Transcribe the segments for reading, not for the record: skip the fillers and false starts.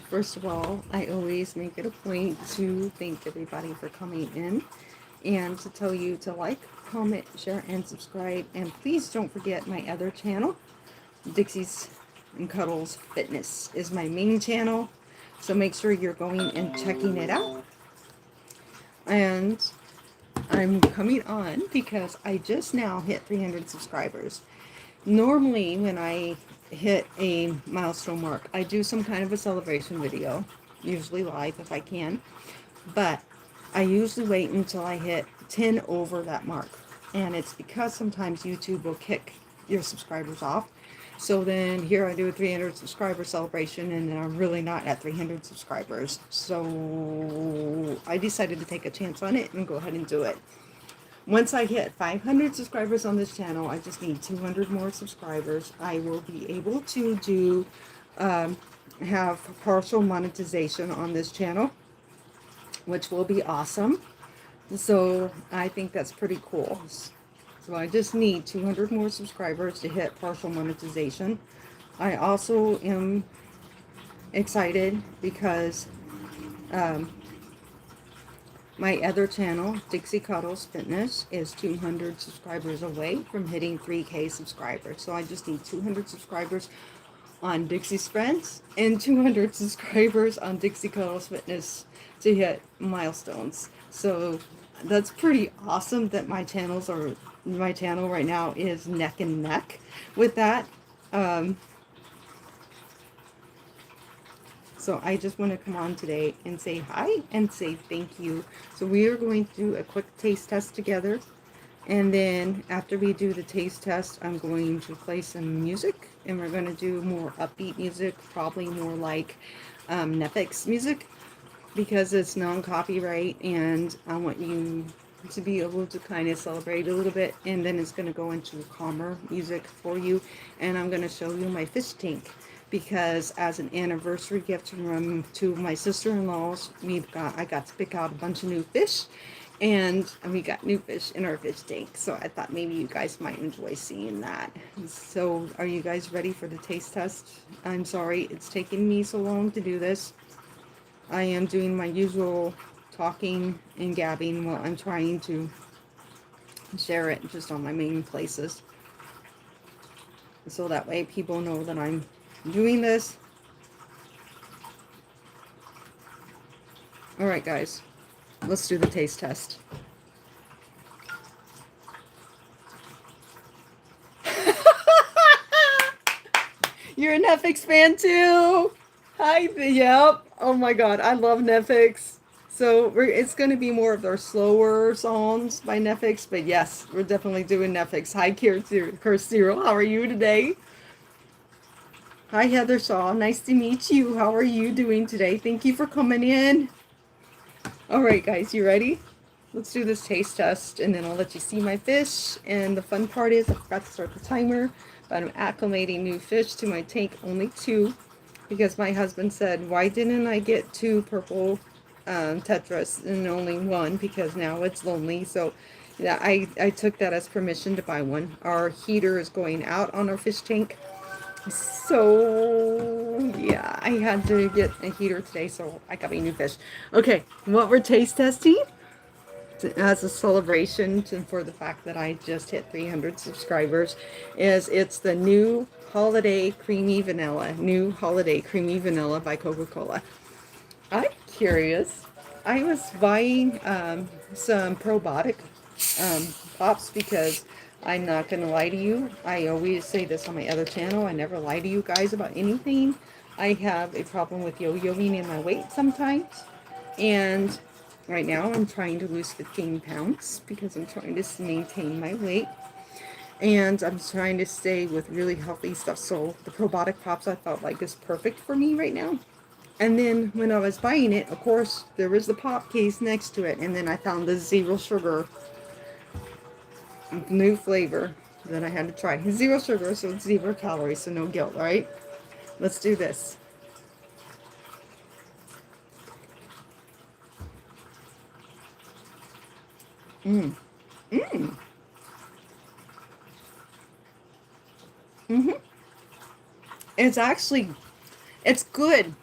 First of all, I always make it a point to thank everybody for coming in and to tell you to like, comment, share, and subscribe. And please don't forget my other channel, Dixie's and Cuddles Fitness is my main channel. So make sure you're going and checking it out. And I'm coming on because I just now hit 300 subscribers. Normally, when I hit a milestone mark, I do some kind of a celebration video, usually live if I can, but I usually wait until I hit 10 over that mark. And it's because sometimes YouTube will kick your subscribers off. So then here I do a 300 subscriber celebration, and then I'm really not at 300 subscribers. So I decided to take a chance on it and go ahead and do it. Once I hit 500 subscribers on this channel, I just need 200 more subscribers. I will be able to do have partial monetization on this channel, which will be awesome. So I think that's pretty cool. So I just need 200 more subscribers to hit partial monetization. I also am excited because my other channel, Dixie Cuddles Fitness, is 200 subscribers away from hitting 3K subscribers. So I just need 200 subscribers on Dixie's Friends and 200 subscribers on Dixie Cuddles Fitness to hit milestones. So that's pretty awesome that my channel right now is neck and neck with that. So I just want to come on today and say hi and say thank you. So we are going to do a quick taste test together. And then after we do the taste test, I'm going to play some music. And we're going to do more upbeat music, probably more like Netflix music, because it's non-copyright. And I want you to be able to kind of celebrate a little bit. And then it's going to go into calmer music for you. And I'm going to show you my fish tank, because as an anniversary gift from to my sister-in-laws, I got to pick out a bunch of new fish, and we got new fish in our fish tank. So I thought maybe you guys might enjoy seeing that. So are you guys ready for the taste test? I'm sorry it's taking me so long to do this. I am doing my usual talking and gabbing while I'm trying to share it just on my main places, so that way people know that I'm doing this. All right, guys, let's do the taste test. You're a Netflix fan too? Hi, yep. Oh my God, I love Netflix. So it's going to be more of their slower songs by Netflix, but yes, we're definitely doing Netflix. Hi, Kirsty. How are you today? Hi, Heather Shaw. Nice to meet you. How are you doing today? Thank you for coming in. All right, guys, you ready? Let's do this taste test, and then I'll let you see my fish. And the fun part is I forgot to start the timer, but I'm acclimating new fish to my tank, only 2, because my husband said, why didn't I get 2 purple tetras and only 1, because now it's lonely. So yeah, I took that as permission to buy 1. Our heater is going out on our fish tank. So yeah, I had to get a heater today, so I got me new fish. Okay, what we're taste testing as a celebration for the fact that I just hit 300 subscribers is it's the new Holiday Creamy Vanilla. New Holiday Creamy Vanilla by Coca-Cola. I'm curious. I was buying some probiotic pops, because I'm not going to lie to you. I always say this on my other channel. I never lie to you guys about anything. I have a problem with yo-yoing in my weight sometimes. And right now I'm trying to lose 15 pounds because I'm trying to maintain my weight. And I'm trying to stay with really healthy stuff. So the probiotic pops I felt like is perfect for me right now. And then when I was buying it, of course, there was the pop case next to it. And then I found the 0 sugar new flavor that I had to try. 0 sugar, so it's 0 calories, so no guilt, right? Let's do this. Mm. Mm. Mm-hmm. It's actually, it's good.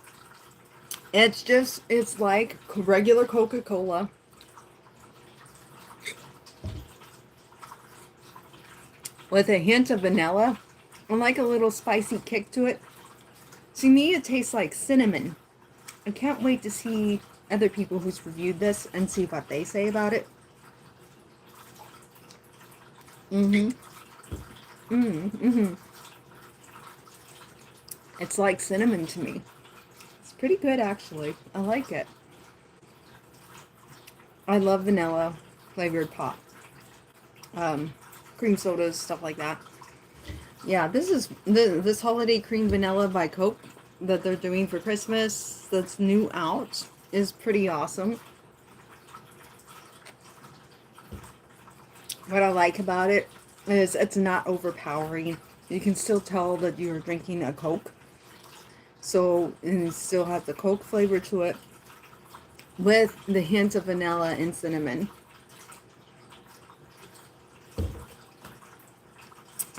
It's like regular Coca-Cola with a hint of vanilla and like a little spicy kick to it. To me, it tastes like cinnamon. I can't wait to see other people who's reviewed this and see what they say about it. Mm-hmm. Mm-hmm. It's like cinnamon to me. It's pretty good, actually. I like it. I love vanilla flavored pop. Cream sodas, stuff like that. Yeah, this is this holiday cream vanilla by Coke that they're doing for Christmas. That's new out is pretty awesome. What I like about it is it's not overpowering. You can still tell that you're drinking a Coke. So, and it still has the Coke flavor to it with the hint of vanilla and cinnamon.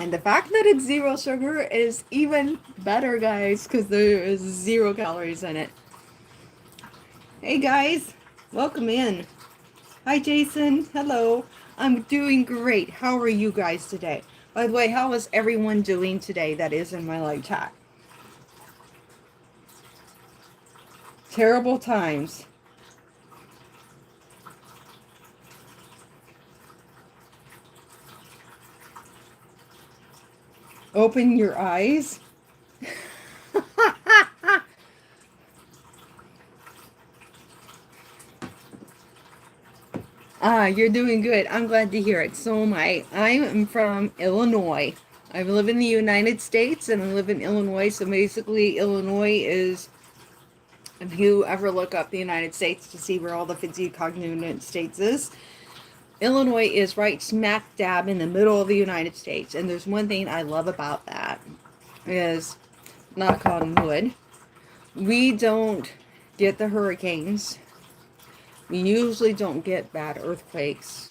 And the fact that it's zero sugar is even better, guys, because there is 0 calories in it. Hey, guys, welcome in. Hi, Jason. Hello. I'm doing great. How are you guys today? By the way, how is everyone doing today that is in my live chat? Terrible times. Open your eyes. You're doing good. I'm glad to hear it. So am I. I am from Illinois. I live in the United States and I live in Illinois. So basically, Illinois is, if you ever look up the United States to see where all the 50 cognate states is, Illinois is right smack dab in the middle of the United States. And there's one thing I love about that is, knock on wood, we don't get the hurricanes. We usually don't get bad earthquakes.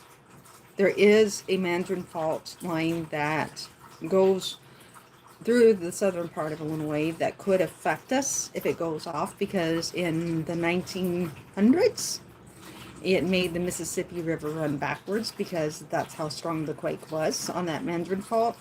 There is a Mandarin Fault line that goes through the southern part of Illinois that could affect us if it goes off, because in the 1900s it made the Mississippi River run backwards because that's how strong the quake was on that Mandarin Fault.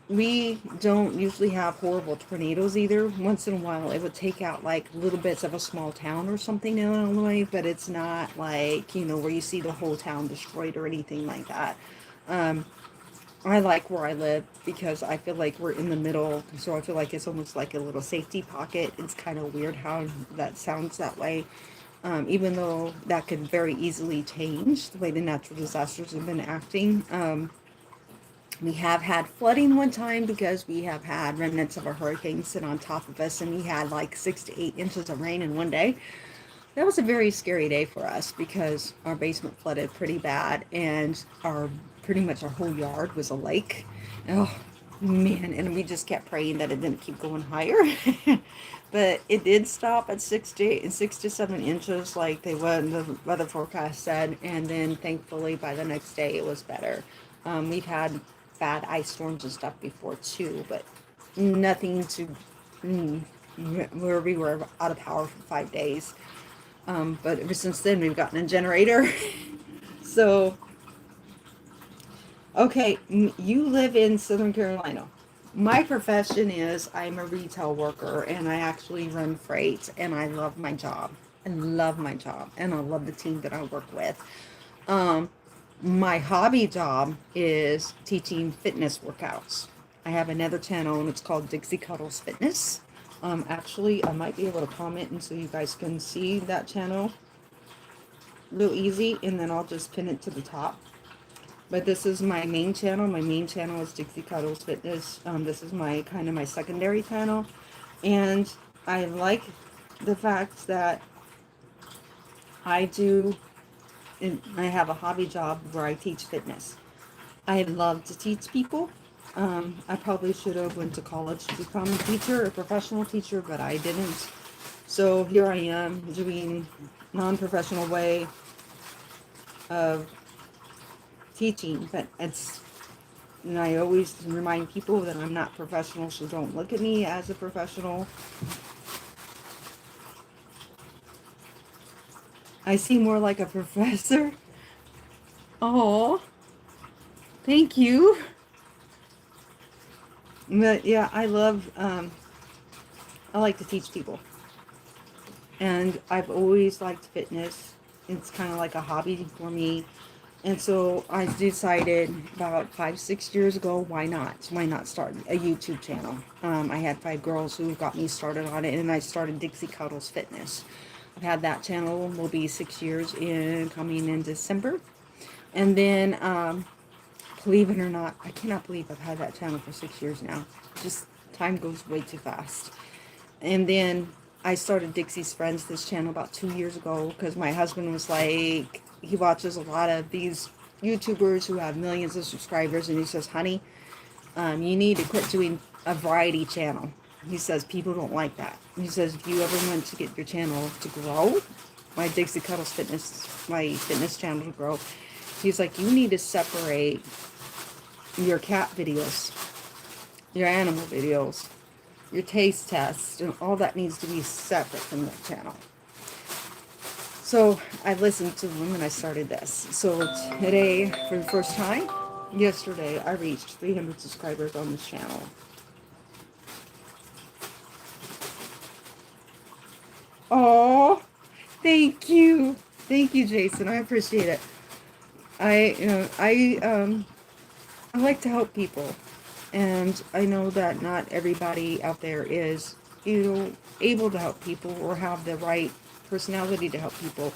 We don't usually have horrible tornadoes either. Once in a while, it would take out like little bits of a small town or something in Illinois, but it's not like, you know, where you see the whole town destroyed or anything like that. I like where I live because I feel like we're in the middle, so I feel like it's almost like a little safety pocket. It's kind of weird how that sounds that way, even though that could very easily change the way the natural disasters have been acting. We have had flooding one time because we have had remnants of a hurricane sit on top of us, and we had like 6 to 8 inches of rain in one day. That was a very scary day for us because our basement flooded pretty bad, and pretty much our whole yard was a lake. Oh man, and we just kept praying that it didn't keep going higher. But it did stop at 6 to 7 inches, like the weather forecast said, and then thankfully by the next day it was better. We've had bad ice storms and stuff before too, but nothing to where we were out of power for 5 days. But ever since then we've gotten a generator. So okay, you live in Southern Carolina. My profession is I'm a retail worker and I actually run freight, and I love my job. I love my job and I love the team that I work with. My hobby job is teaching fitness workouts. I have another channel and it's called Dixie Cuddles Fitness. Actually, I might be able to comment and so you guys can see that channel real easy, and then I'll just pin it to the top. But this is my main channel. My main channel is Dixie Cuddles Fitness. This is my kind of my secondary channel, and I like the fact that I have a hobby job where I teach fitness. I love to teach people. I probably should have went to college to become a teacher, a professional teacher, but I didn't. So here I am doing non-professional way of teaching, but and I always remind people that I'm not professional, so don't look at me as a professional. I seem more like a professor. Oh, thank you. But yeah, I like to teach people. And I've always liked fitness. It's kind of like a hobby for me. And so I decided about 5, 6 years ago, why not? Why not start a YouTube channel? I had 5 girls who got me started on it, and I started Dixie Cuddles Fitness. I've had that channel, will be 6 years coming in December. And then, believe it or not, I cannot believe I've had that channel for 6 years now. Just time goes way too fast. And then I started Dixie's Friends, this channel, about 2 years ago, because my husband was like, he watches a lot of these YouTubers who have millions of subscribers, and he says, honey, you need to quit doing a variety channel. He says, people don't like that. He says, if you ever want to get your channel to grow, my Dixie Cuddles Fitness, my fitness channel to grow, he's like, you need to separate your cat videos, your animal videos, your taste test, and all that needs to be separate from that channel. So I listened to them and I started this. So today, for the first time, yesterday, I reached 300 subscribers on this channel. Oh, thank you. Thank you, Jason. I appreciate it. I like to help people. And I know that not everybody out there is, able to help people or have the right personality to help people.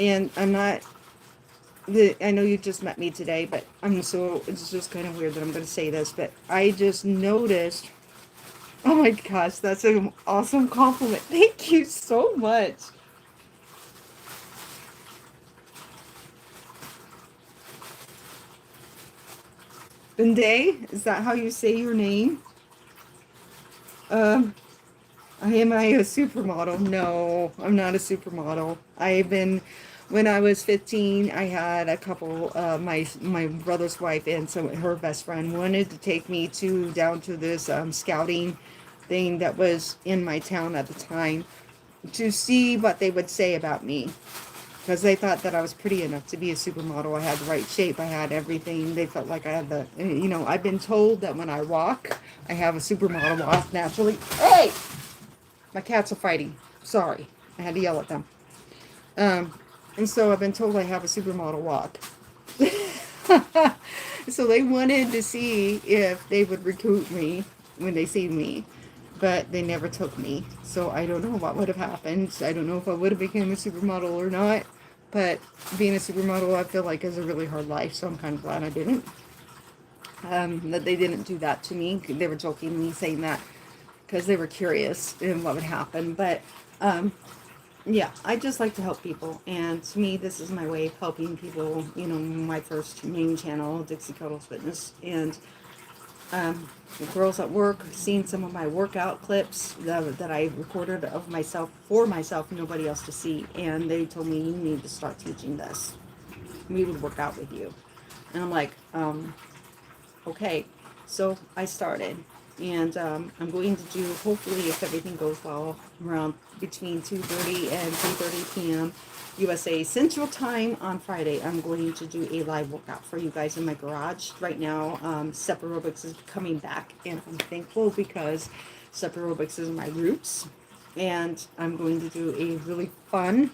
And I'm not, I know you just met me today, but it's just kind of weird that I'm going to say this, but I just noticed, oh my gosh, that's an awesome compliment. Thank you so much. Benday, is that how you say your name? Um, Am I a supermodel? No, I'm not a supermodel. When I was 15, I had a couple, my brother's wife and her best friend wanted to take me down to this scouting thing that was in my town at the time to see what they would say about me. Because they thought that I was pretty enough to be a supermodel. I had the right shape. I had everything. They felt like I had I've been told that when I walk, I have a supermodel walk naturally. Hey! My cats are fighting. Sorry. I had to yell at them. And so I've been told I have a supermodel walk. So they wanted to see if they would recruit me when they see me. But they never took me. So I don't know what would have happened. I don't know if I would have become a supermodel or not. But being a supermodel, I feel like, is a really hard life. So I'm kind of glad I didn't. That they didn't do that to me. They were joking me saying that because they were curious in what would happen. But yeah, I just like to help people, and to me, this is my way of helping people. My first main channel, Dixie Cuddles Fitness, and the girls at work seen some of my workout clips that I recorded of myself for myself, nobody else to see, and they told me, you need to start teaching this. We would work out with you, and I'm like, okay. So I started, and I'm going to do, hopefully, if everything goes well, around between 2:30 and 3:30 p.m. USA Central Time on Friday. I'm going to do a live workout for you guys in my garage. Right now, step aerobics is coming back, and I'm thankful because step aerobics is my roots, and I'm going to do a really fun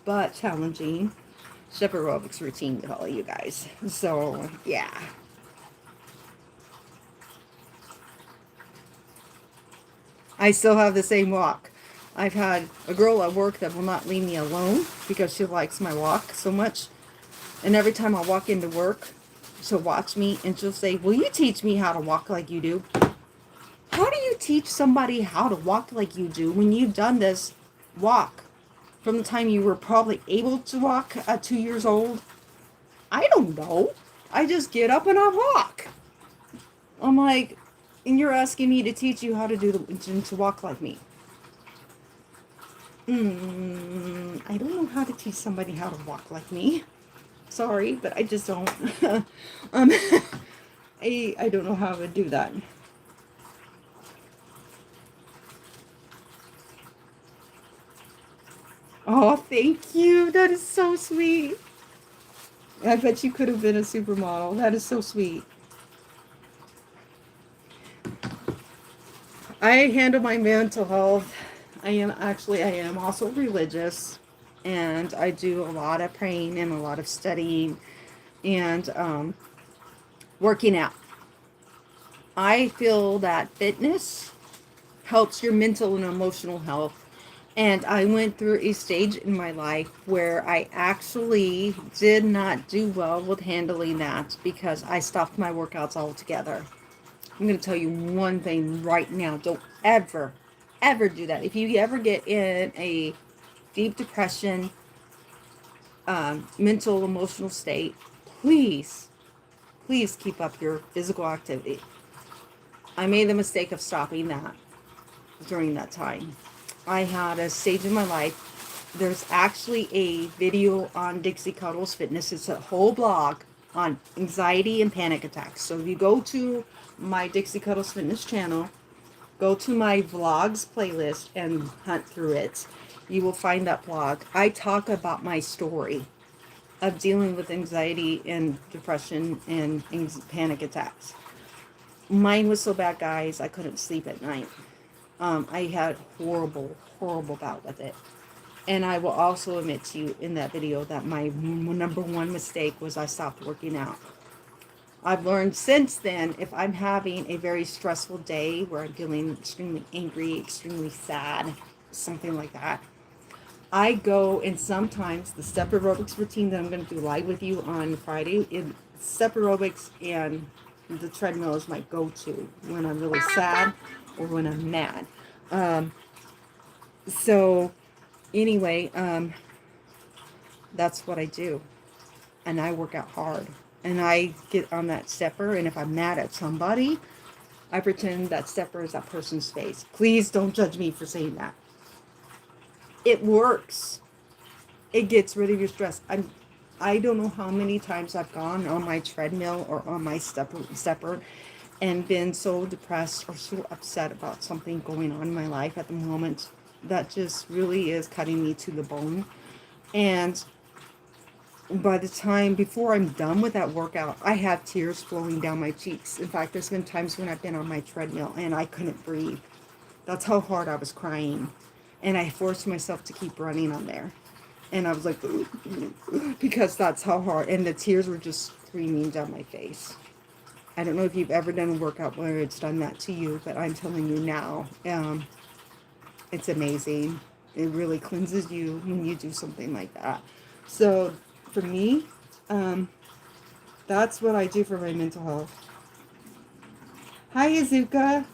but challenging step aerobics routine with all of you guys. So, yeah. I still have the same walk. I've had a girl at work that will not leave me alone because she likes my walk so much. And every time I walk into work, she'll watch me and she'll say, will you teach me how to walk like you do? How do you teach somebody how to walk like you do when you've done this walk from the time you were probably able to walk at 2 years old? I don't know. I just get up and I walk. I'm like, and you're asking me to teach you how to to walk like me. I don't know how to teach somebody how to walk like me. Sorry, but I just don't. I don't know how to do that. Oh, thank you. That is so sweet. I bet you could have been a supermodel. That is so sweet. I handle my mental health. I am also religious, and I do a lot of praying and a lot of studying and working out. I feel that fitness helps your mental and emotional health. And I went through a stage in my life where I actually did not do well with handling that because I stopped my workouts altogether. I'm going to tell you one thing right now. Don't ever, ever do that. If you ever get in a deep depression, mental, emotional state, please, please keep up your physical activity. I made the mistake of stopping that during that time. I had a stage in my life. There's actually a video on Dixie Cuddles Fitness. It's a whole blog on anxiety and panic attacks. So if you go to my Dixie Cuddles Fitness channel, go to my vlogs playlist and hunt through it. You will find that blog. I talk about my story of dealing with anxiety and depression and panic attacks. Mine was so bad, guys, I couldn't sleep at night. I had horrible, horrible bout with it. And I will also admit to you in that video that my number one mistake was I stopped working out. I've learned since then, if I'm having a very stressful day where I'm feeling extremely angry, extremely sad, something like that, I go, and sometimes the step aerobics routine that I'm going to do live with you on Friday, step aerobics and the treadmill is my go-to when I'm really sad or when I'm mad. So anyway, that's what I do. And I work out hard. And I get on that stepper, and if I'm mad at somebody, I pretend that stepper is that person's face. Please don't judge me for saying that. It works. It gets rid of your stress. I don't know how many times I've gone on my treadmill or on my stepper and been so depressed or so upset about something going on in my life at the moment that just really is cutting me to the bone. And by the time before I'm done with that workout, I have tears flowing down my cheeks. In fact, there's been times when I've been on my treadmill and I couldn't breathe. That's how hard I was crying. And I forced myself to keep running on there. And I was like, because that's how hard. And the tears were just streaming down my face. I don't know if you've ever done a workout where it's done that to you, but I'm telling you now, it's amazing. It really cleanses you when you do something like that. So for me, that's what I do for my mental health. Hi, Azuka.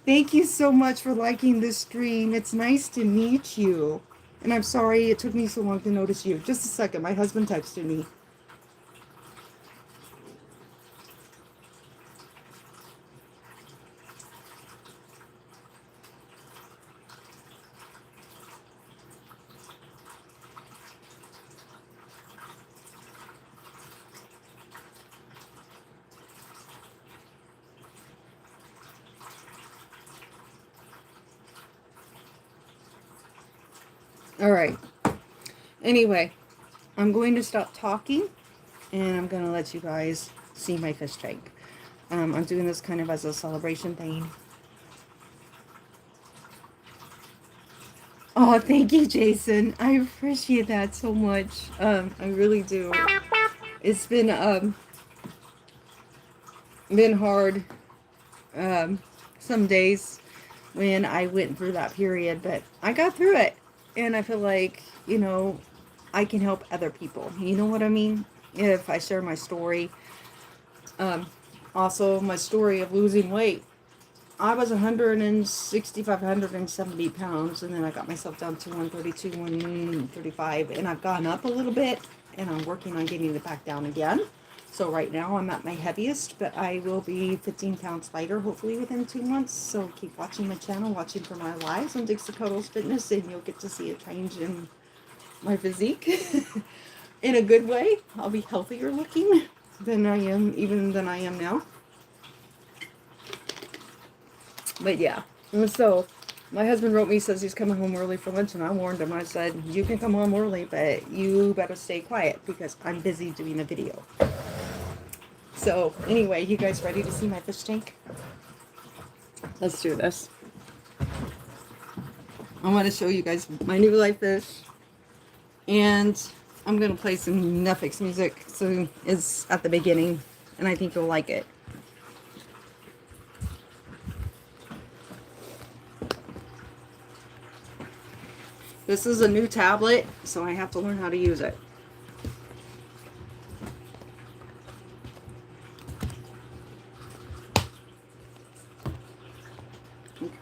Thank you so much for liking this stream. It's nice to meet you. And I'm sorry it took me so long to notice you. Just a second. My husband texted me. All right. Anyway, I'm going to stop talking and I'm going to let you guys see my fish tank. I'm doing this kind of as a celebration thing. Oh, thank you, Jason. I appreciate that so much. I really do. It's been hard some days when I went through that period, but I got through it. And I feel like, I can help other people. You know what I mean? If I share my story. Also, my story of losing weight. I was 165, 170 pounds, and then I got myself down to 132, 135, and I've gone up a little bit, and I'm working on getting it back down again. So right now I'm at my heaviest, but I will be 15 pounds lighter hopefully within 2 months. So keep watching my channel, watching for my lives on Dixie Cuddles Fitness, and you'll get to see a change in my physique in a good way. I'll be healthier looking than I am now. But yeah, so My husband wrote me, says he's coming home early for lunch, and I warned him. I said, you can come home early, but you better stay quiet because I'm busy doing a video. So anyway, you guys ready to see my fish tank? Let's do this. I want to show you guys my new live fish. And I'm going to play some Netflix music. So it's at the beginning. And I think you'll like it. This is a new tablet, so I have to learn how to use it. Okay.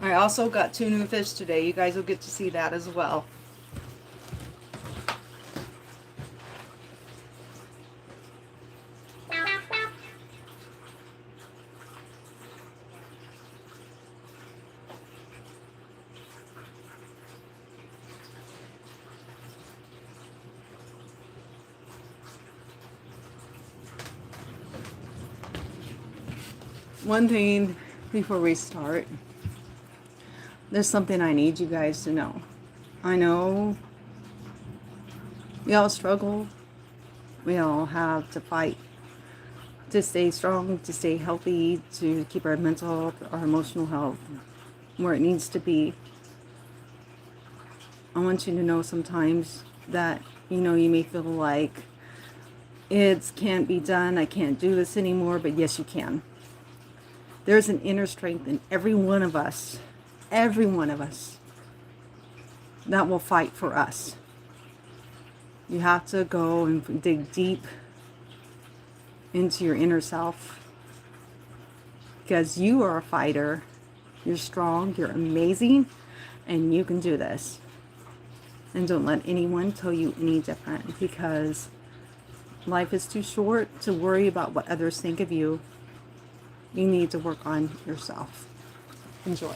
I also got 2 new fish today. You guys will get to see that as well. One thing before we start, there's something I need you guys to know. I know we all struggle. We all have to fight to stay strong, to stay healthy, to keep our mental health, our emotional health where it needs to be. I want you to know sometimes that, you know, you may feel like it can't be done, I can't do this anymore, but yes, you can. There's an inner strength in every one of us, that will fight for us. You have to go and dig deep into your inner self because you are a fighter. You're strong, you're amazing, and you can do this. And don't let anyone tell you any different because life is too short to worry about what others think of you. You need to work on yourself. Enjoy.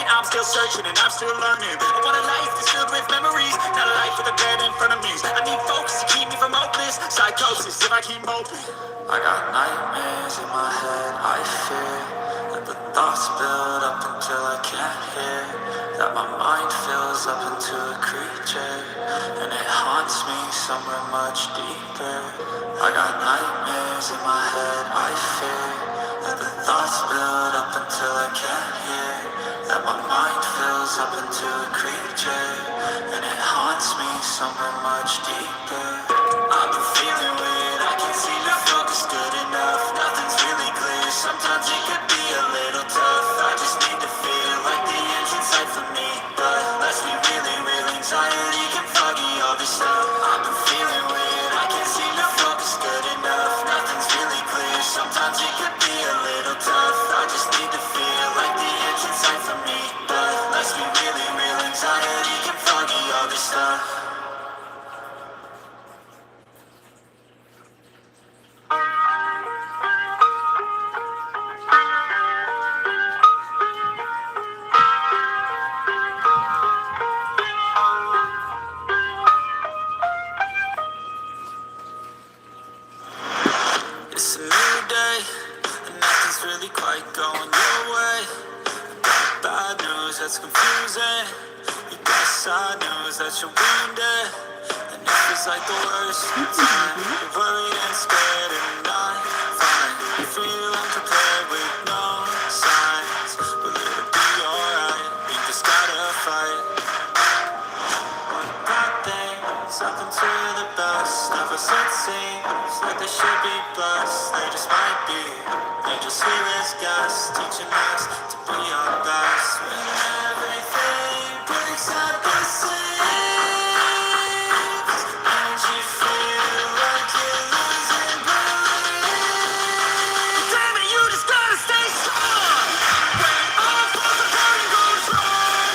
I'm still searching and I'm still learning. I want a life that's filled with memories, not a life with a bed in front of me. I need focus to keep me from hopeless psychosis if I keep moping. I got nightmares in my head, I fear that the thoughts build up until I can't hear. That my mind fills up into a creature, and it haunts me somewhere much deeper. I got nightmares in my head, I fear that the thoughts build up until I can't hear. That my mind fills up into a creature, and it haunts me somewhere much deeper. I've been feeling weird, I can't seem to focus good enough. Nothing's really clear, sometimes it could be a little tough. I just need to feel like the end's in sight for me, but let's be really real, anxiety can foggy all this stuff. I've been feeling weird, I can't seem to focus good enough. Nothing's really clear, sometimes it could be a little tough. I just need to feel like the end's in sight for me, but let's be really real, anxiety can foggy all this stuff. It's a new day, and nothing's really quite going your way. Bad news that's confusing. You got sad news that you're wounded, and it feels like the worst time. You're worried and scared and not fine. You feel unprepared with no signs, but it'll be alright. We just gotta fight. One bad thing, something to the best of us it seems like they should be blessed. They just might be. They just hear as guests, teaching us to be our best. When everything breaks at the seams, and you feel like you're losing belief. Damn it, you just gotta stay strong. When all falls apart and goes wrong,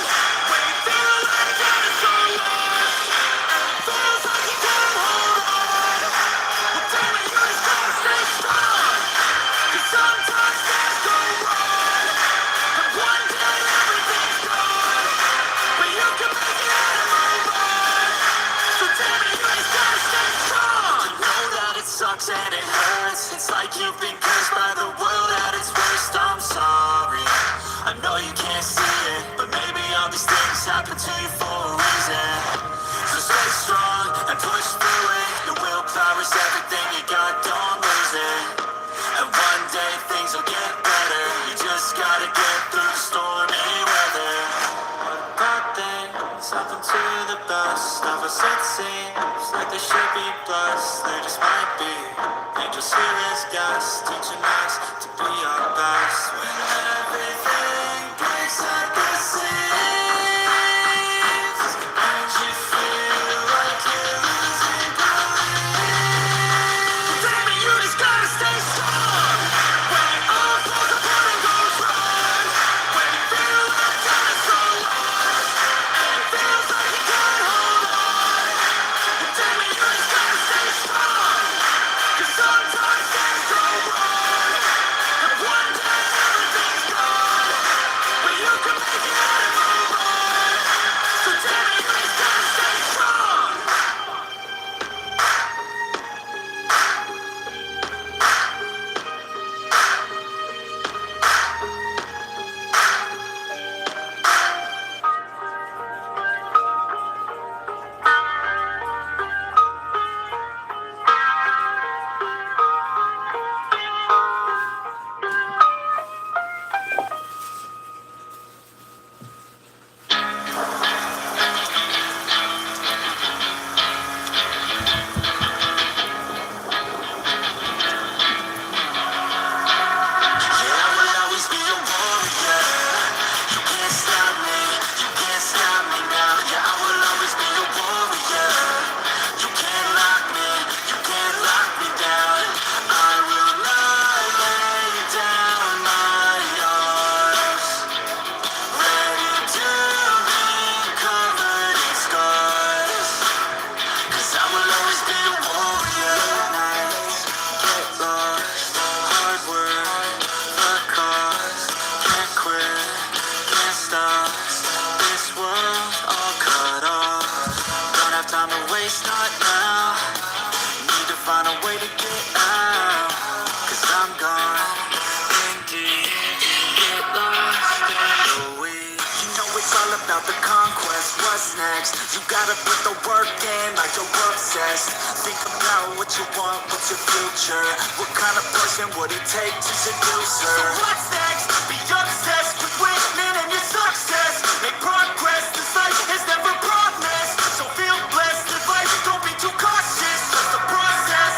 when you feel like you're so lost, feels like you can't hold on. Well, damn it, you just gotta stay strong. 'Cause sometimes things go wrong, and one day everything's gone. But you can make it out and move on. So damn it, you just gotta stay strong. I know that it sucks and it hurts. It's like you've been cursed by the world at its worst. I'm sorry, I know you can't see it, but maybe all these things happen to you for a reason. So stay strong and push through it. Your willpower is everything you got, don't lose it. And one day things will get better. You just gotta get through the stormy weather. What a bad thing, something to the best of us it seems like they should be blessed. They just might be. Angels here as guests, teaching us to be our best. When everything breaks at the seams, and you feel like you're losing belief. Damn it, you just gotta stay strong. When it all falls apart and goes wrong, when you feel like you're so lost, and it feels like you can't hold on. Well, damn it, you just gotta stay strong. 'Cause sometimes things go wrong, and one day everything's gone. But you can make it out and move on. So damn it, you just gotta stay strong. Yeah, I will always be a warrior. You can't stop me, you can't stop me now. Yeah, I will always be a warrior. You can't lock me, you can't lock me down. I will not lay down my arms, ready to be covered in scars. 'Cause I will always be a warrior. Get lost, hard work, the cost. Can't quit, can't stop. This world all cut off. Don't have time to waste, not now. Need to find a way to get out. 'Cause I'm gone in deep, get lost. about the conquest. What's next? You gotta put the work in like you're obsessed. Think about what you want, what's your future? What kind of person would it take to seduce her? So what's next? Be obsessed with winning and your success. Make progress, this life is never promised. So feel blessed, live life, don't be too cautious. Trust the process.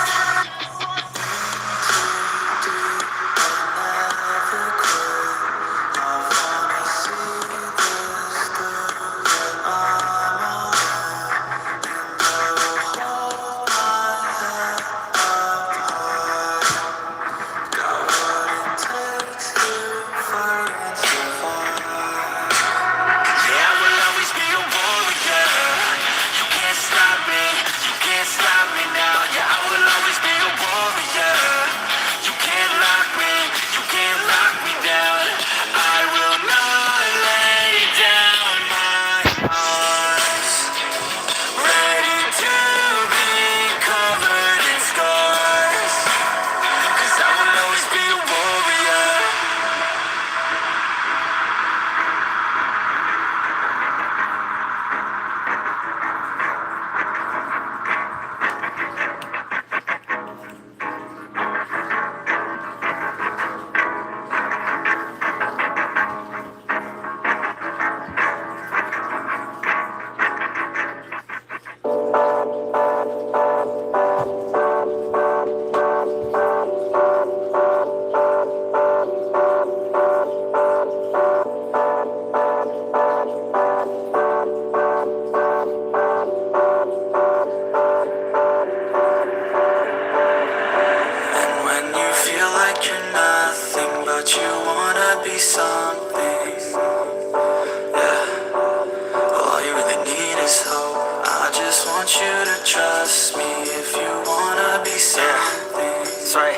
Trust me if you wanna be something. That's right.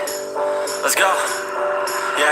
Let's go. Yeah.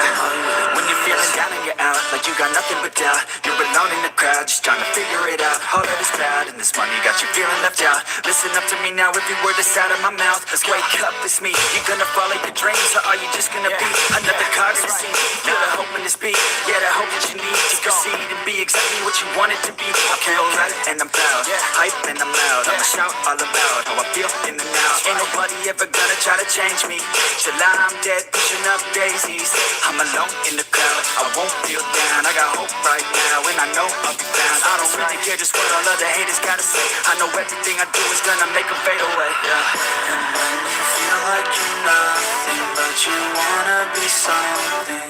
When you're feeling down and you're out, like you got nothing but doubt, you're alone in the crowd, just trying to figure it out. All of this cloud and this money got you feeling left out. Listen up to me now, every word that's out of my mouth. Let's wake up, it's me. You gonna follow your dreams, or are you just gonna be another cog in the scene? You feel the hope in this beat, yeah, the hope that you need to proceed and be exactly what you want it to be. Okay, alright, and I'm proud, hype and I'm loud. I'ma shout all about how I feel in the now. Ain't nobody ever gonna try to change me till I'm dead, pushing up daisies. I'm alone in the crowd, I won't feel down. I got hope right now, and I know I'll be found. I don't really care just what all other haters gotta say. I know everything I do is gonna make them fade away. And when you feel like you're nothing, but you wanna be something,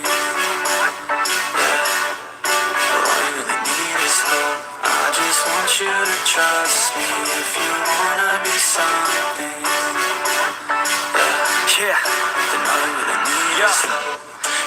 all you really need is hope. I just want you to trust me if you wanna be something. Yeah, then all you really need is hope.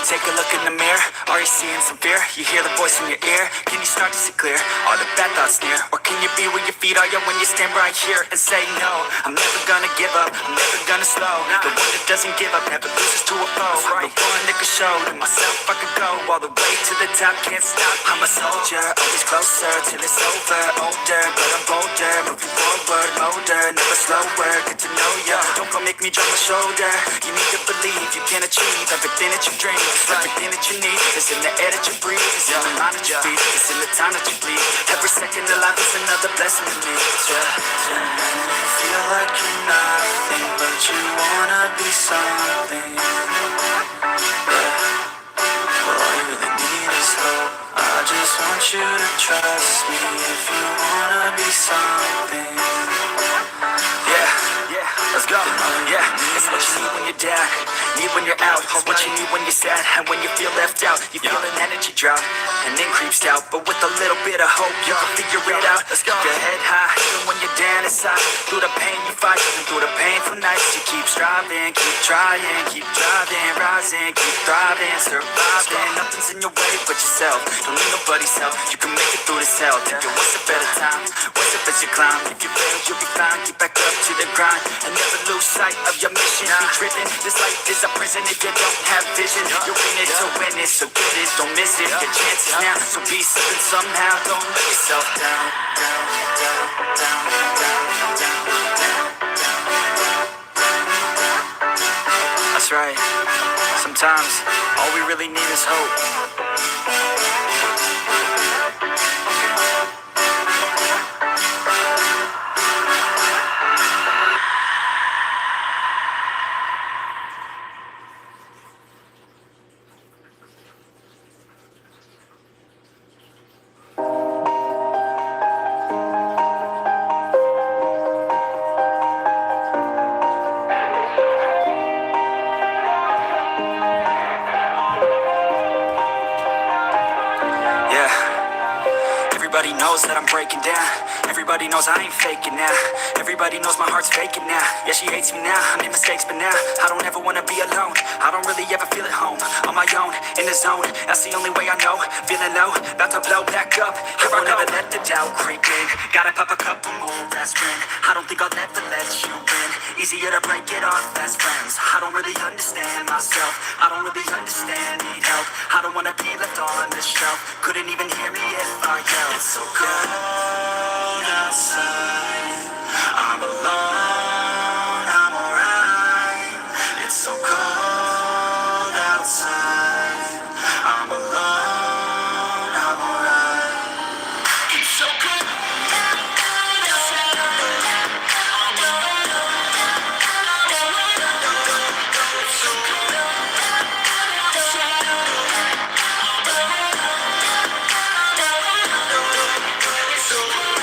Take a look in the mirror, are you seeing some fear? You hear the voice in your ear, can you start to see clear? Are the bad thoughts near? Or can you be where your feet are, when you stand right here and say no? I'm never gonna give up, I'm never gonna slow. The one that doesn't give up never loses to a foe. The one that can show to myself I could go all the way to the top, can't stop. I'm a soldier, always closer till it's over. Older, but I'm bolder, moving forward, older, never slower. Get to know ya, don't go make me drop my shoulder. You need to believe you can achieve everything that you dream. Everything that you need is in the air that you breathe. It's in the mind that you feed. It's in the time that you bleed. Every second of life is another blessing to me. And when you feel like you're nothing, but you wanna be something, well, all you really need is hope. I just want you to trust me if you wanna be something. Let's go. Yeah, it's what you need when you're down, need when you're out. It's what you need when you're sad, and when you feel left out. You feel an energy drop, and then creeps out. But with a little bit of hope, you can figure it out. Let's go. Keep your head high, even when you're down inside. Through the pain you fight, and through the painful nights, you keep striving, keep trying, keep driving, rising, keep thriving, surviving. Nothing's in your way but yourself. Don't need nobody's help. You can make it through this hell. Take it one step at a time, one step as you climb. If you fail, you'll be fine. Get back up to the grind, and never lose sight of your mission. Be driven. This life is a prison if you don't have vision. You're in it to win it, so get it, don't miss it. Your chances now, so be something somehow. Don't let yourself down, down, down, down, down, down, down, down. That's right. Sometimes all we really need is hope. knows that I'm breaking down. Everybody knows I ain't faking now. Everybody knows my heart's faking now. Yeah, she hates me now, I made mistakes, but now I don't ever wanna be alone. I don't really ever feel at home. On my own, in the zone, that's the only way I know. Feeling low, about to blow back up. Here I won't ever let the doubt creep in. Gotta pop a couple more aspirin. I don't think I'll ever let you in. Easier to break it off as friends. I don't really understand myself. I don't really understand, need help. I don't wanna be left on the shelf. Couldn't even hear me if I yelled. It's so cold outside. I'm alone, I'm alright. It's so cold outside. I'm alone, I'm alright. It's so cold outside. I'm alone. It's so cold outside. It's so cold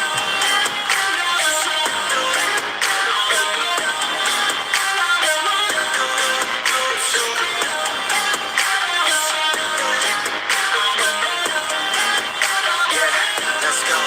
let's go.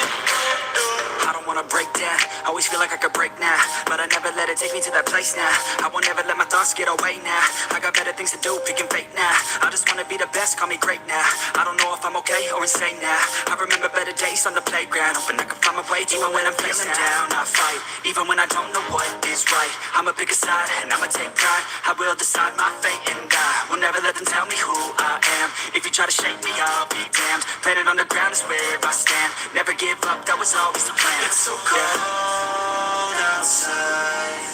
I don't wanna break down. Always feel like I could break now, but I never let it take me to that place now. I won't ever let my thoughts get away now. I got better things to do, picking fate now. I just wanna be the best, call me great now. I don't know if I'm okay or insane now. I remember better days on the playground, hoping I can find my way even when I'm feeling down. I fight, even when I don't know what is right. I'ma pick a side and I'ma take pride. I will decide my fate and die. Will never let them tell me who I am. If you try to shake me, I'll be damned. Planet on the ground is where I stand. Never give up, that was always the plan. It's so cold outside.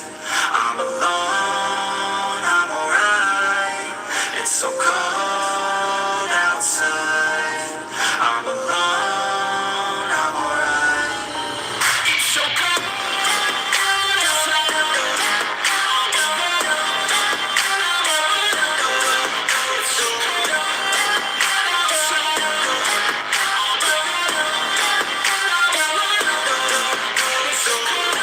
I'm alone, I'm alright. It's so cold outside. I'm alone, I'm alright. It's so cold outside. It's so cold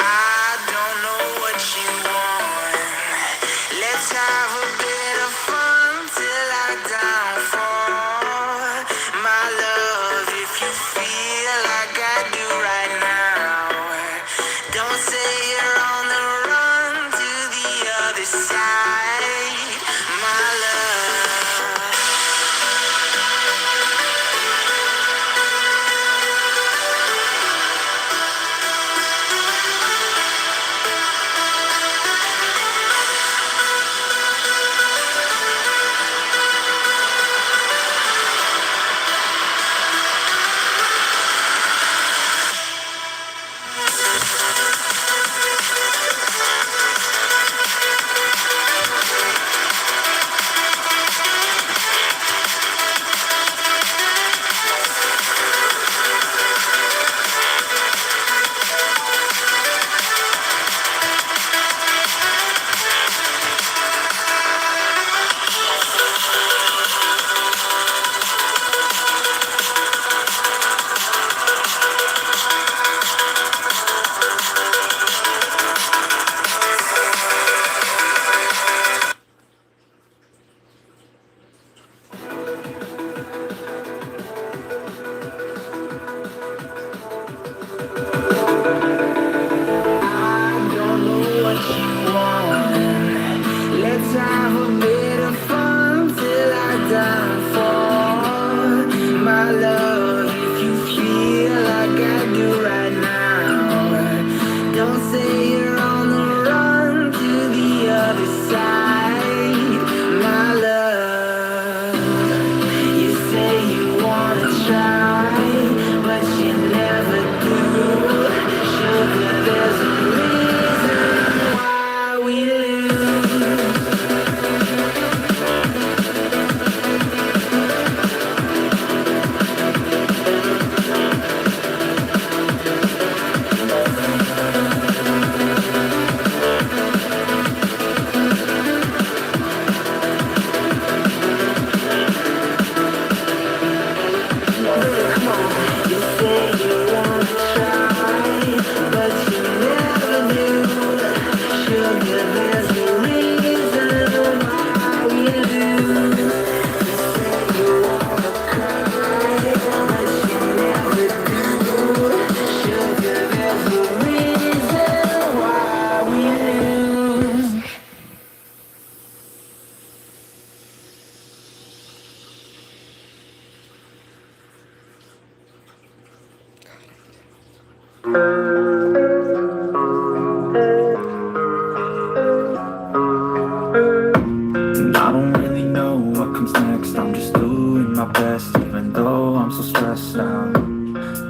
I don't know what you want. Let's have a bit of fun till I downfall. My love, if you feel like I do right now, don't say you're on the run to the other side. My love. Don't say you're on the run to the best, even though I'm so stressed out.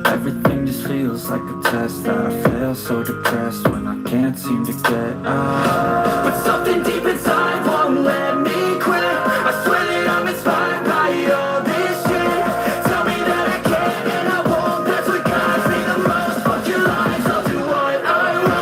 Everything just feels like a test that I fail, so depressed when I can't seem to get out. But something deep inside won't let me quit. I swear that I'm inspired by all this shit. Tell me that I can and I won't. That's what guides me the most. Fuck your lies, I'll do what I want.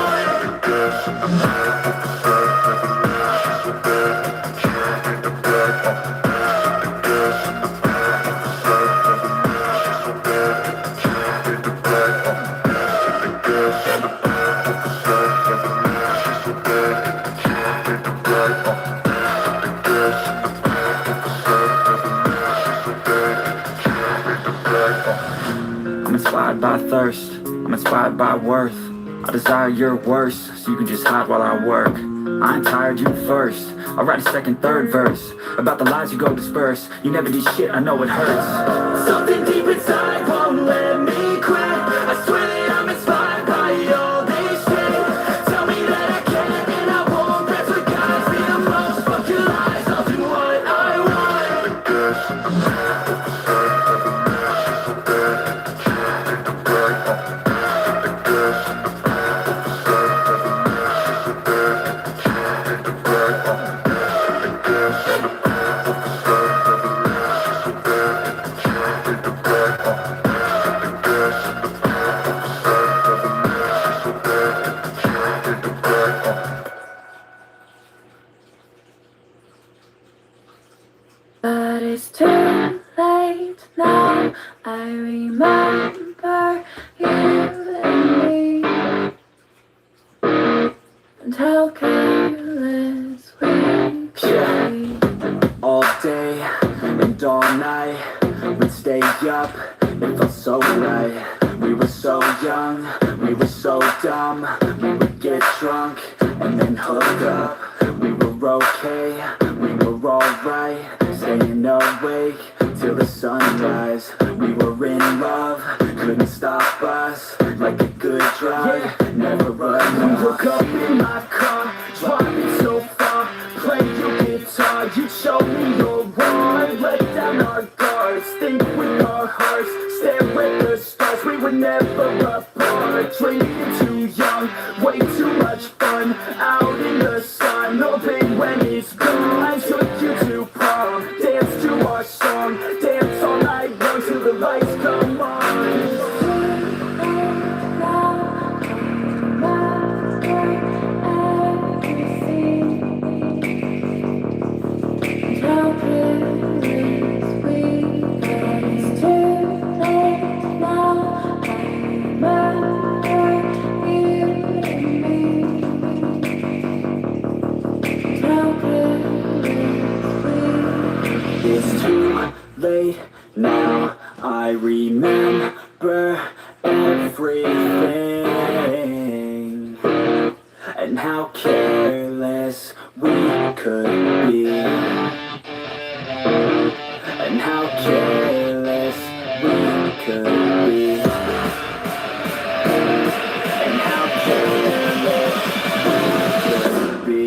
I'm inspired by thirst, I'm inspired by worth. I desire your worst, so you can just hide while I work. I ain't tired, you first. I'll write a second, third verse about the lies you go disperse. You never did shit, I know it hurts. Something deep inside won't let me quit. I swear that I'm inspired by all this shit. Tell me that I can and I won't. That's what guides me the most. Fuck your lies, I'll do what I want. But it's too late now. I remember you and me, and how careless we could be. All day and all night, we'd stay up, it felt so right. We were so young, we were so dumb. We would get drunk and then hook up. We were okay, we were alright, staying awake till the sunrise. We were in love, couldn't stop us, like a good drug, never enough. Woke up in my car, driving so far. Play your guitar, you showed me your one. Let down our guards, think with our hearts. Stare at the stars, we were never apart. Drinking too young, way too much fun. Out in the sun, no pain when it's gone. I took you to prom, dance to our song. Dance all night long till the lights come on. It's too late now, I remember everything, and how careless we could be, and how careless we could be, and how careless we could be.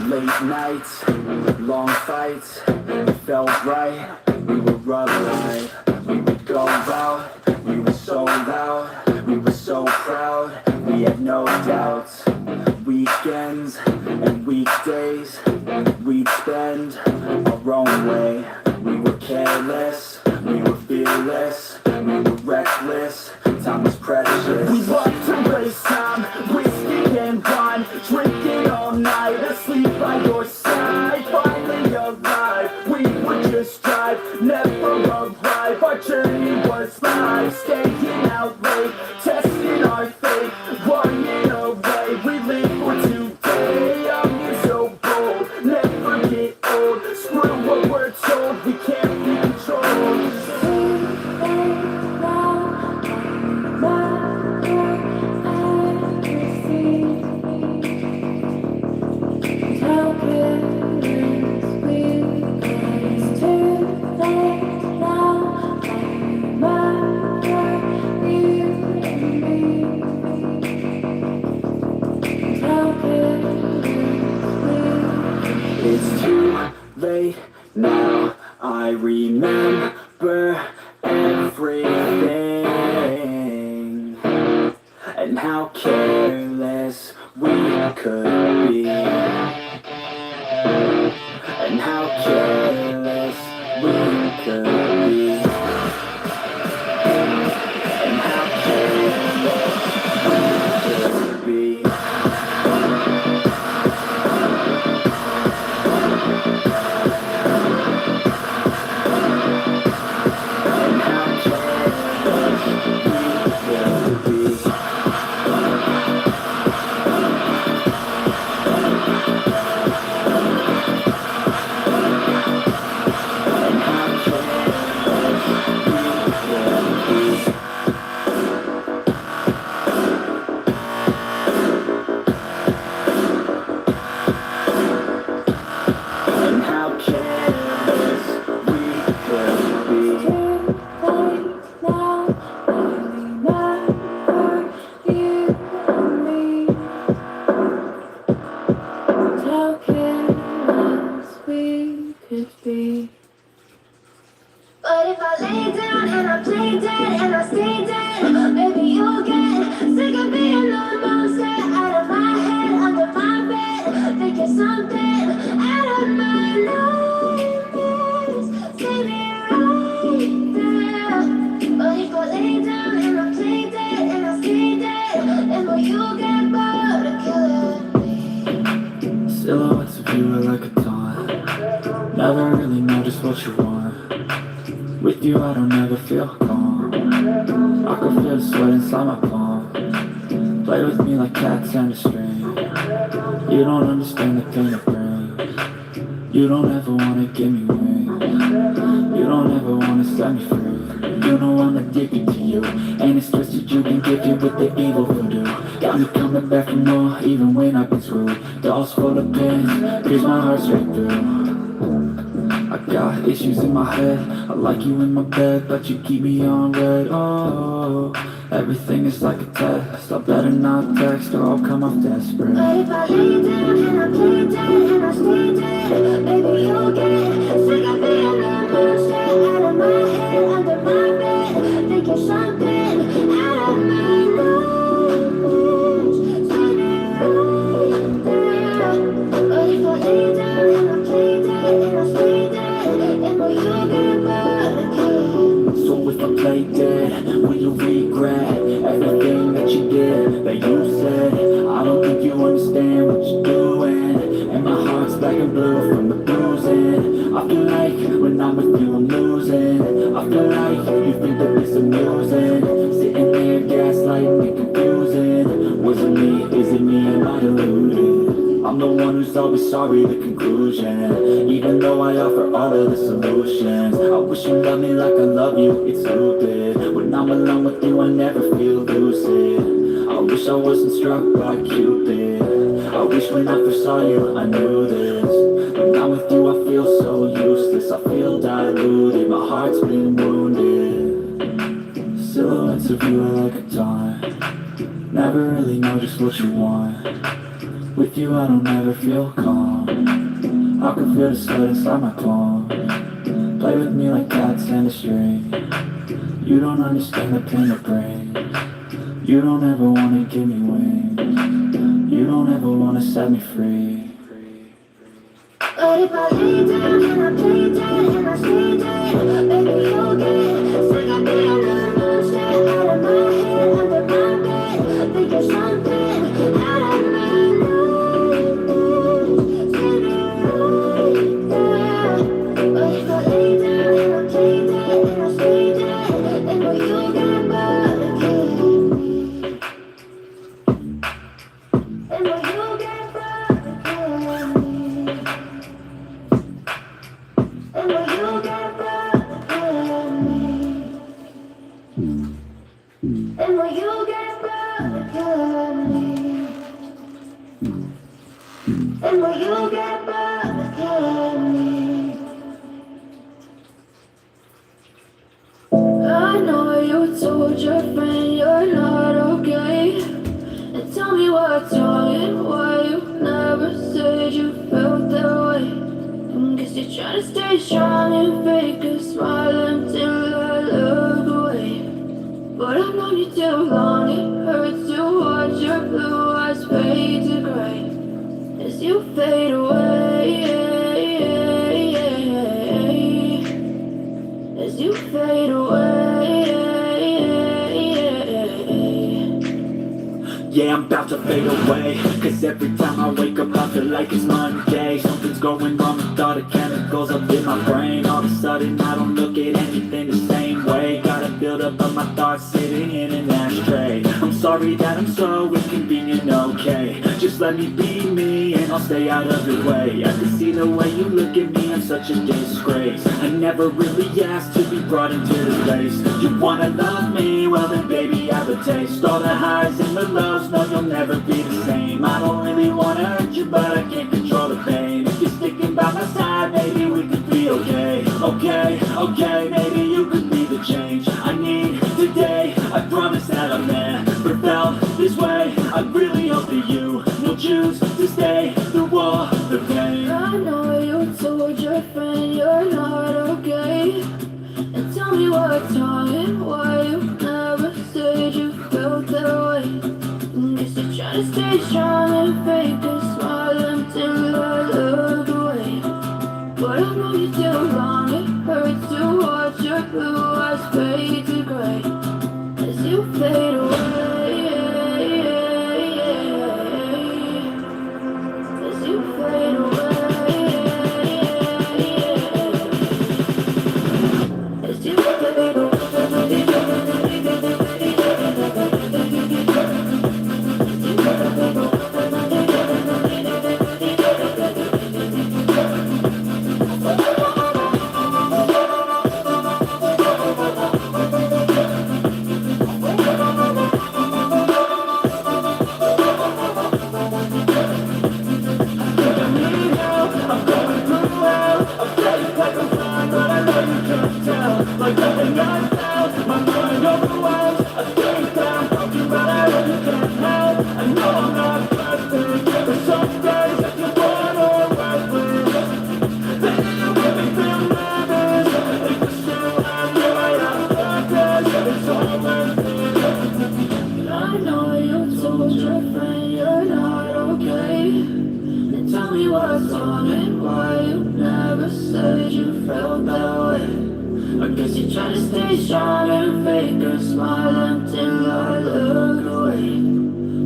Late nights, long fights, it felt right, we were alive. We would go out, we were so loud, we were so proud, we had no doubts. Weekends and weekdays, we'd spend our own way. We were careless, we were fearless, we were reckless, time was precious. We loved to waste time, whiskey and wine, drinking all night, asleep by your side. Finally alive, we would just drive, never arrive. Our journey was live, staying out late, testing our fate, running away. We live for today, young and so bold, never get old. Screw what we're told, we can't be controlled. Now, everything, and how careless we could be, and how careless we could be, and how careless we could be. And how careless we could be. Now I remember you and me. How careless we could be. But if I lay down and I play dead and I stay dead, maybe you'll get sick of being the monster out of my head, under my bed, thinking something out of my nightmares. See me right there. But if I lay down and I play dead and I stay dead, then will you get bored of killing me? Silhouettes of you are like a taunt. Never really know just what you want. With you I don't ever feel calm. I can feel the sweat inside my palm. Play with me like cats and a string. You don't understand the pain it brings. You don't ever wanna give me wings. You don't ever wanna set me free. You know I'm addicted to you, and it's twisted you can get it with the evil voodoo. Got me coming back for more, even when I've been screwed. Dolls full of pins, pierce my heart straight through. I got issues in my head, I like you in my bed, but you keep me on red. Oh, everything is like a test, I better not text or I'll come off desperate. But if I lay down and I play dead and I stay dead, maybe you'll get sick of being the monster out of my head, under my bed, thinking something out of my nightmares. See me right there. But if I lay down and I play dead and I stay dead, then will you get bored of killing me? So if I play dead, will you regret everything that you did, that you said? I don't think you understand what you're doing, and my heart's black and blue from the bruising. I feel like when I'm with you I'm losing. I feel like you think that it's amusing, sitting there gaslighting and confusing. Was it me? Is it me? Am I deluded? I'm the one who's always sorry, the conclusion. Even though I offer all of the solutions, I wish you loved me like I love you, it's stupid. When I'm alone with you I never feel lucid. I wish I wasn't struck by Cupid. I wish when I first saw you I knew this. When I'm with you I feel so useless, I feel diluted, my heart's been wounded. Silhouettes of you are like a taunt. Never really know just what you want. With you I don't ever feel calm. I can feel the sweat inside my palm. Play with me like cats and a string. You don't understand the pain it brings. You don't ever wanna give me wings. You don't ever wanna set me free. But if I lay down and I play dead and I stay dead, maybe you'll get sick of being the monster out of my head, under my bed, thinking something out of my nightmares. See me right there. But if I lay down and I play dead and I stay dead, then will you get bored of killing me? Then will you get bored of killing me? And will you get bored of killing me? And will you get bored of killing me? And will you get bored of killing me? I know you told your friend you're not okay, and tell me what's wrong and why you never said you felt that way. And guess you're trying to stay strong and fake a smile until I look known you too long, it hurts to watch your blue eyes fade to gray as you fade away, as you fade away. Yeah, I'm about to fade away, cause every time I wake up I feel like it's Monday. Something's going wrong with all the chemicals up in my brain. All of a sudden I don't look at anything the same way. Gotta build up of my thoughts sitting in an ashtray. I'm sorry that I'm so inconvenient, okay. Just let me be me and I'll stay out of your way. I can see the way you look at me, I'm such a disgrace. I never really asked to be brought into this place. You wanna love me? Well then baby I have a taste. All the highs and the lows, no you'll never be the same. I don't really wanna hurt you but I can't control the pain. If you're sticking by my side, maybe we could be okay. Okay, maybe you could be the change I need today. I promise that I've never felt this way. I really hope that you will choose to stay through all the pain. I know you told your friend you're not okay, and tell me what's wrong and why you never said you felt that way. Guess you're trying to stay strong and fake a smile until I look away. But I've known you too long, it hurts to watch your blue eyes fade to gray as you fade away, as you fade away, as you fade away. Like nothing I felt, my mind overwhelmed. I think I'm broken, but I really can't help. I know I'm not perfect, but some days I feel bored or worthless. Baby, you make me feel nervous. If it's true, I know I have purpose. It's all worth it. I know you told your friend you're not okay, and tell me what's wrong and why you never said you felt that way. I guess you're trying to stay strong and fake a smile until I look away.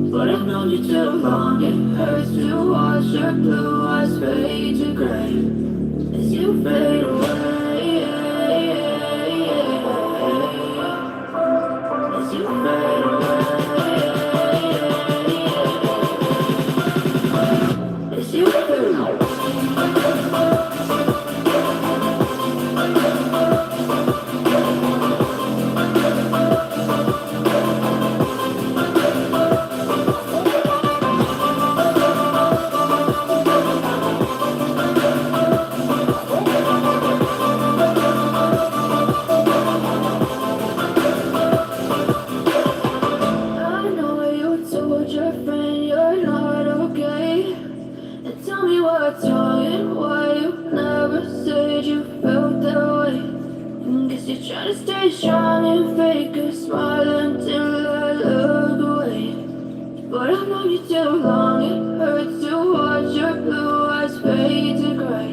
But I've known you too long, it hurts to watch your blue eyes fade to gray as you fade away, as you fade away, as you fade away. What's wrong and why you never said you felt that way. Guess you're trying to stay strong and fake a smile until I look away. But I've known you too long, it hurts to watch your blue eyes fade to gray.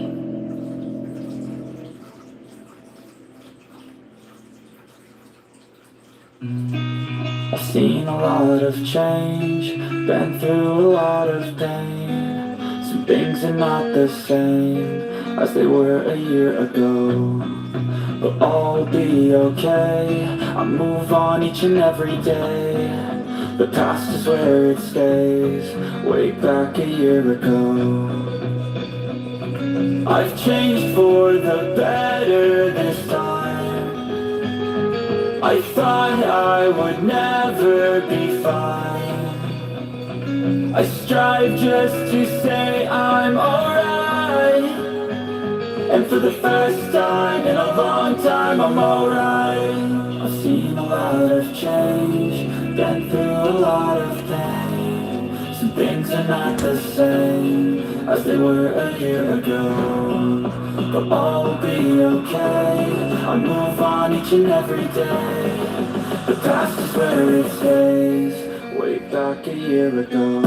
I've seen a lot of change, been through a lot of pain. Some things are not the same as they were a year ago, but all will be okay. I move on each and every day. The past is where it stays, way back a year ago. I've changed for the better this time. I thought I would never be fine. I strive just to say I'm alright, and for the first time in a long time I'm alright. I've seen a lot of change, been through a lot of pain. Some things are not the same as they were a year ago, but all will be okay. I move on each and every day. The past is where it stays. Way back a year ago.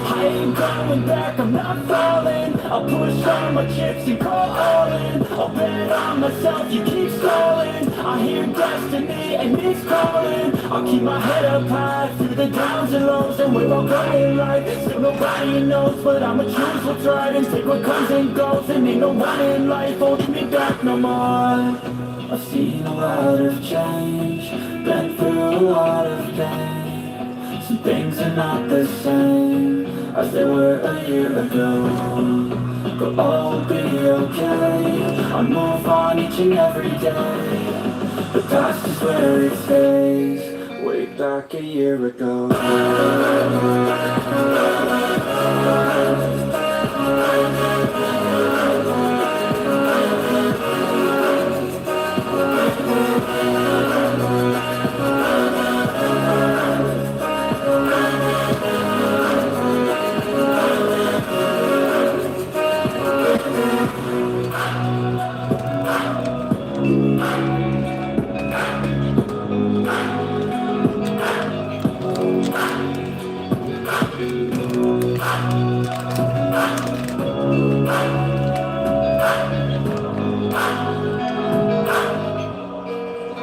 I ain't going back, I'm not falling. I'll push all my chips and call all in. I'll bet on myself, you keep stalling. I hear destiny and it's calling. I'll keep my head up high through the downs and lows, and we're all going right. Still nobody knows, but I'ma choose what's right and take what comes and goes. And ain't no one in life holding me back no more. I've seen a lot of change, been through a lot of pain. Some things are not the same as they were a year ago. But all will be okay. I move on each and every day. The past is where it stays. Way back a year ago.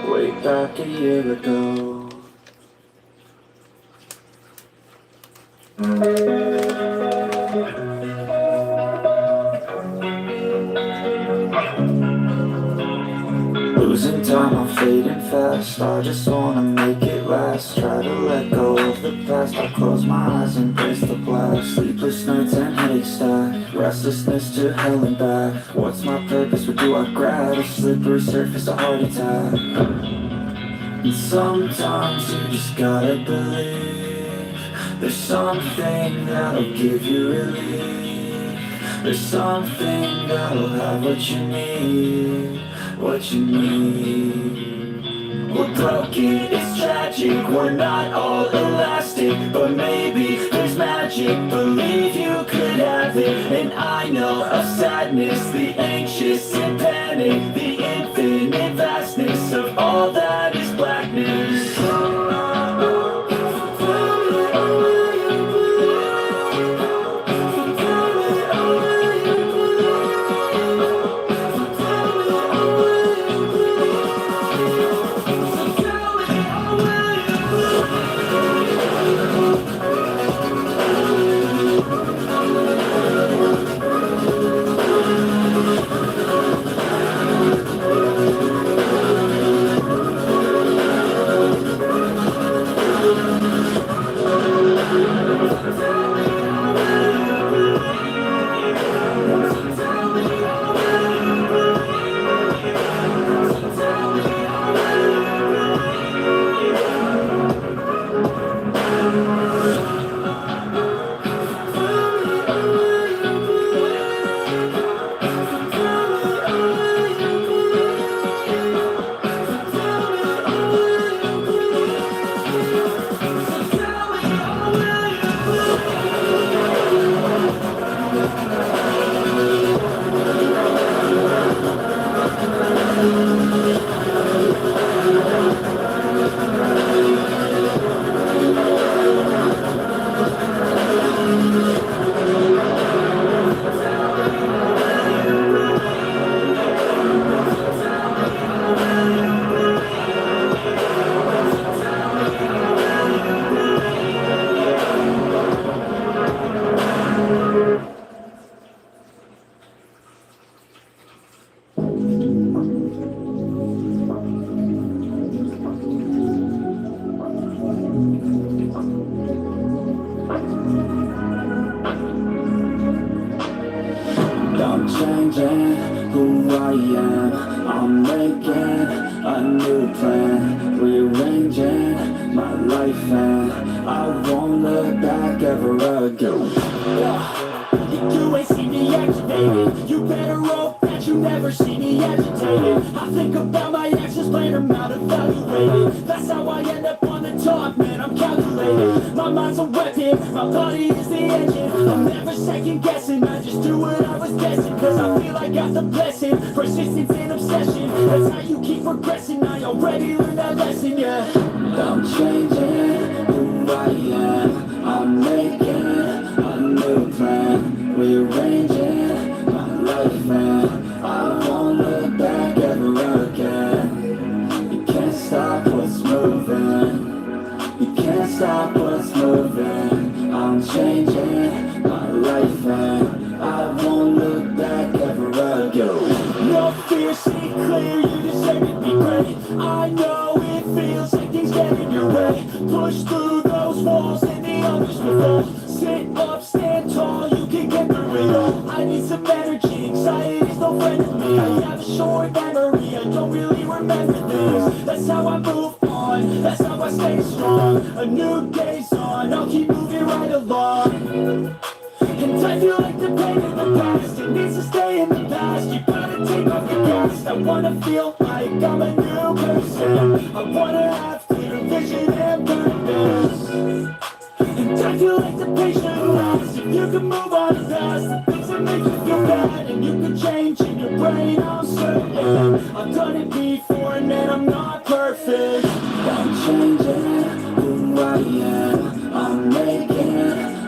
Way back a year ago. Losing time, I'm fading fast. I just wanna make it last. Try to let go of the past. I close my eyes and face the blast. Sleepless nights and headache stack. Restlessness to hell and back. What's my purpose? What do I grab? A slippery surface, a heart attack. And sometimes you just gotta believe there's something that'll give you relief. There's something that'll have what you need. What you need. We're broken, it's tragic. We're not all elastic, but maybe there's magic. Believe you could have it. And I know of sadness, the anxious and panic, the infinite vastness of all that is blackness. I'm changing who I am. I'm making a new plan, rearranging my life, and I won't look back ever again. You ain't see me activated. You better hope that never see me agitated. I think about my actions, plan them out, evaluated. That's how I end up on the top, man, I'm calculated. My mind's a weapon, my body is the engine. I'm never second guessing, I just do what I was guessing. Cause I feel I got the blessing, persistence and obsession. That's how you keep progressing, I already learned that lesson, yeah. I'm changing who I am, I'm making a new plan, rearranging my life, man. I won't look back ever again. You can't stop what's moving, you can't stop what's moving. I'm changing my life and I won't look back ever again. No fear, see clear, you deserve to be great. I know it feels like things get in your way. Push through those walls and the others will fall. Sit up, stand tall, you can get through it all. I need some energy, anxiety's no friend of me. I have a short memory, I don't really remember things. That's how I move on, that's how I stay strong. A new day's on, I'll keep moving right along. And I feel like the pain in the past, it needs to stay in the past. You gotta take off the gas. I wanna feel like I'm a new person. I wanna have clear vision and purpose. And I feel like the pain should last. If you can move on past the things that make you feel bad, and you can change in your brain, I'm certain. I've done it before and man, I'm not perfect. I'm changing who I am, I'm making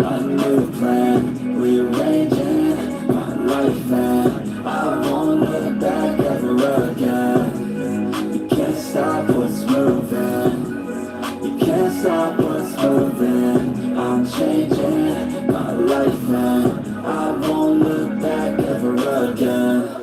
a new plan, rearranging my life and I won't look back ever again. You can't stop what's moving, you can't stop what's moving. I'm changing my life and I won't look back ever again.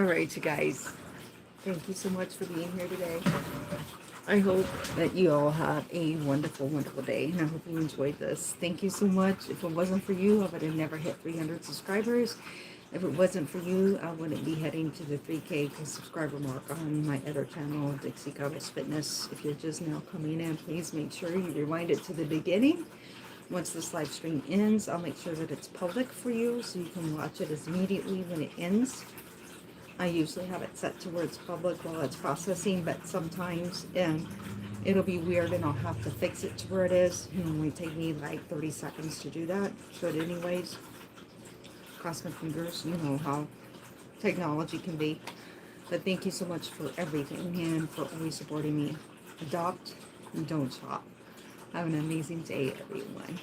right, you guys. Thank you so much for being here today. I hope that you all have a wonderful, wonderful day, and I hope you enjoyed this. Thank you so much. If it wasn't for you, I would have never hit 300 subscribers. If it wasn't for you, I wouldn't be heading to the 3K subscriber mark on my other channel, Dixie Goddess Fitness. If you're just now coming in, please make sure you rewind it to the beginning. Once this live stream ends, I'll make sure that it's public for you so you can watch it as immediately when it ends. I usually have it set to where it's public while it's processing, but sometimes it'll be weird and I'll have to fix it to where it is. It'll only take me like 30 seconds to do that. But anyways, cross my fingers, you know how technology can be. But thank you so much for everything and for always supporting me. Adopt and don't shop. Have an amazing day, everyone.